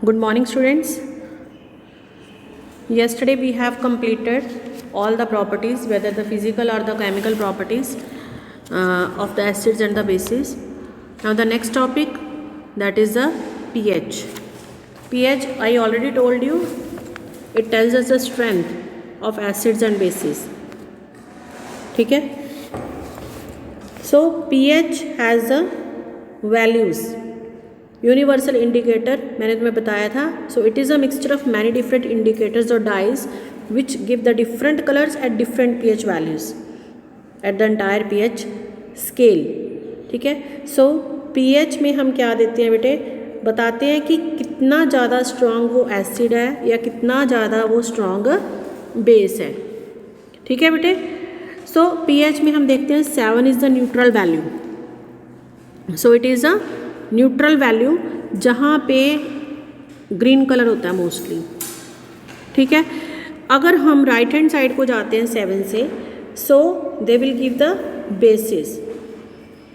Good morning, students. Yesterday we have completed all the properties, whether the physical or the chemical properties of the acids and the bases. Now the next topic, that is the pH. pH, I already told you, it tells us the strength of acids and bases. ठीक है? So pH has the values. Universal indicator मैंने तुम्हें बताया था. So it is a mixture of many different indicators और dyes which give the different colours at different pH values at the entire pH scale. ठीक है. सो pH में हम क्या देते हैं बेटे, बताते हैं कि कितना ज़्यादा स्ट्रॉन्ग वो एसिड है या कितना ज़्यादा वो स्ट्रॉन्ग बेस है. ठीक है बेटे. सो पीएच में हम देखते हैं 7 is the neutral value. So it is a neutral value जहाँ पे ग्रीन कलर होता है मोस्टली. ठीक है. अगर हम राइट हैंड साइड को जाते हैं 7 से, so they will give the bases.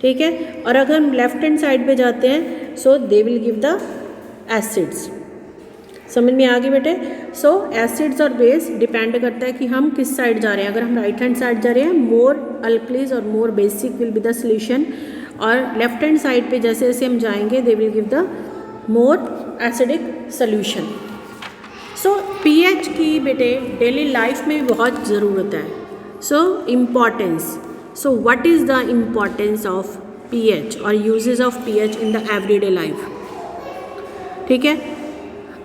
ठीक है. और अगर हम लेफ्ट हैंड साइड पे जाते हैं, so they will give the acids. समझ में आ गई बेटे. सो एसिड्स और बेस डिपेंड करता है कि हम किस साइड जा रहे हैं. अगर हम राइट हैंड साइड जा रहे हैं, मोर अल्कलीज और more basic will be the solution. और लेफ्ट हैंड साइड पे जैसे जैसे हम जाएंगे, they will give the more acidic solution. So pH की बेटे डेली लाइफ में बहुत ज़रूरत है. So importance. So what is the importance of pH और uses of pH in the everyday life. ठीक है.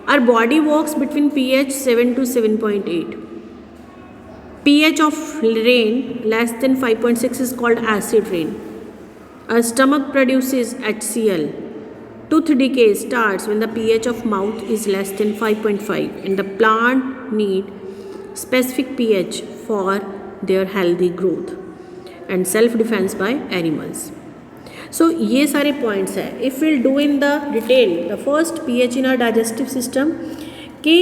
Our body works between pH 7 to 7.8. pH of rain less than 5.6 is called acid rain. Our stomach produces HCl. Tooth decay starts when the pH of mouth is less than 5.5 and the plant need specific pH for their healthy growth and self-defense by animals. So ये सारे points है. If we'll do in the detail, the first pH in our digestive system, कि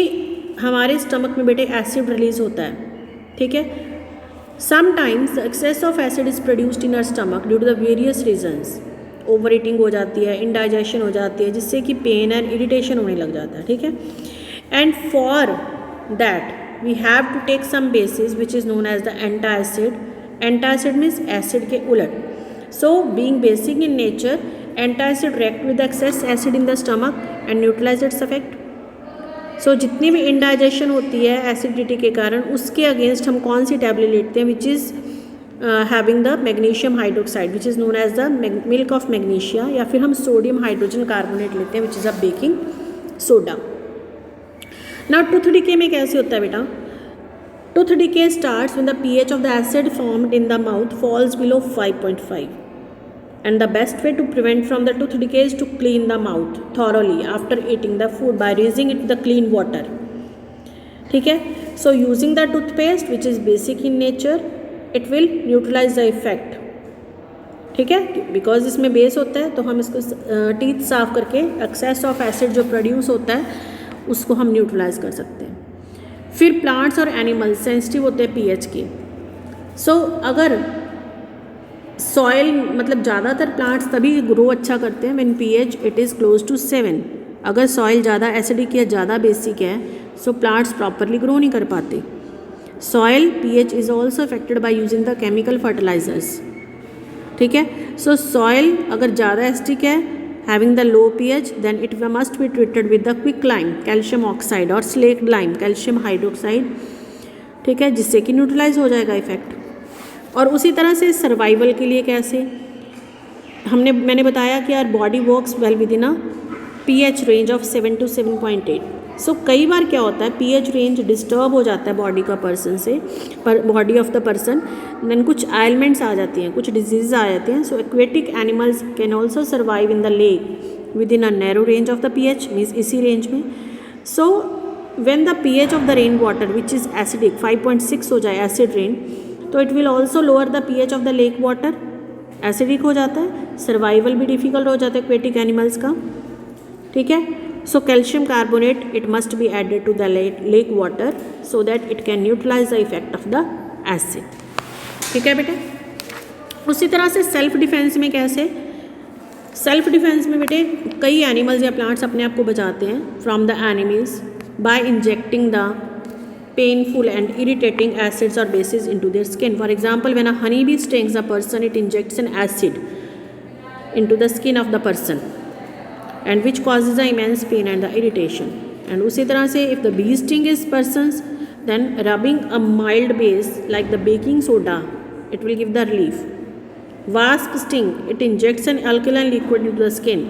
हमारे stomach में बेटे acid release होता है. ठीक है. Sometimes the excess of acid is produced in our stomach due to the various reasons. Overeating हो जाती है, indigestion हो जाती है, जिससे कि pain and irritation होने लग जाता है. ठीक है. And for that we have to take some bases which is known as the antacid. Antacid means acid के उलट. So being basic in nature, antacid react with the excess acid in the stomach and neutralize its effect. सो जितनी भी indigestion होती है acidity के कारण, उसके against हम कौन सी टैबलेट लेते हैं, which is having the magnesium hydroxide which is known as the milk of magnesia, या फिर हम सोडियम हाइड्रोजन कार्बोनेट लेते हैं which is a baking soda. Now tooth decay में कैसे होता है बेटा. Tooth decay starts when the pH of the acid formed in the mouth falls below 5.5. And the best way to prevent from the tooth decay is to clean the mouth thoroughly after eating the food by rinsing it with the clean water. ठीक है. So using the toothpaste which is basic in nature, it will neutralize the effect. ठीक है. Because इसमें base होता है, तो हम इसको टीथ साफ करके एक्सेस ऑफ एसिड जो प्रोड्यूस होता है उसको हम न्यूट्रलाइज कर सकते हैं. फिर प्लांट्स और एनिमल्स सेंसिटिव होते हैं पीएच के. सो अगर सॉइल मतलब ज़्यादातर प्लांट्स तभी ग्रो अच्छा करते हैं when pH it is close to 7. अगर सॉइल ज़्यादा एसिडिक या ज़्यादा बेसिक है, सो प्लांट्स प्रॉपरली ग्रो नहीं कर पाते. Soil pH is also affected by using the chemical fertilisers. ठीक है. सो सॉइल अगर ज़्यादा एसिडिक है, having the low pH, then it must be treated with the quick lime calcium oxide और slaked lime calcium hydroxide. ठीक है. जिससे कि न्यूट्रलाइज हो जाएगा इफेक्ट. और उसी तरह से सर्वाइवल के लिए कैसे, मैंने बताया कि यार body works well with in a pH range of 7 to 7.8. सो कई बार क्या होता है, पीएच रेंज डिस्टर्ब हो जाता है बॉडी का पर्सन से, body of the person, then कुछ एलिमेंट्स आ जाती हैं, कुछ डिजीज आ जाते हैं. So aquatic animals can also survive in the lake with in a narrow range of the pH, means इसी रेंज में. So when the pH of the rain water which is acidic 5.6 हो जाए acid rain, तो it will also lower the pH of the lake water. Acidic हो जाता है, survival भी difficult हो जाता है एक्वेटिक एनिमल्स का. ठीक है. So calcium carbonate it must be added to the lake water so that it can neutralise the effect of the acid. ठीक है बेटे. उसी तरह से सेल्फ डिफेंस में कैसे, सेल्फ डिफेंस में बेटे कई एनिमल्स या प्लांट्स अपने आप को बचाते हैं from the enemies by injecting the painful and irritating acids or bases into their skin. For example, when a honeybee stings a person, it injects an acid into the skin of the person and which causes the immense pain and the irritation. And उसी तरह से if the bee sting is persons, then rubbing a mild base like the baking soda, it will give the relief. Wasp sting, it injects an alkaline liquid into the skin.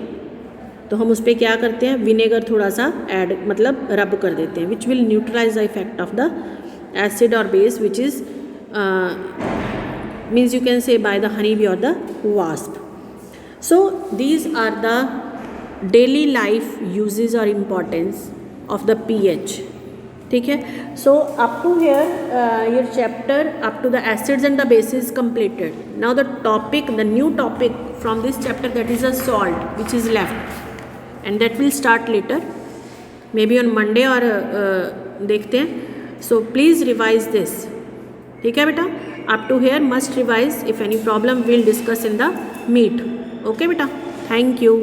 तो हम उस पर क्या करते हैं, विनेगर थोड़ा सा add मतलब रब कर देते हैं, which will neutralise the effect of the acid और base which is means you can say by the honey bee और the wasp. So these are the daily life uses और इम्पॉर्टेंस ऑफ द pH. ठीक है. So up to here your chapter up to the acids and the bases completed. Now the topic, the new topic from this chapter, that is a salt which is left. And that will start later, maybe on Monday और देखते हैं. So please revise this. ठीक है बेटा, up to here must revise. If any problem we'll discuss in the meet. Okay बेटा, thank you.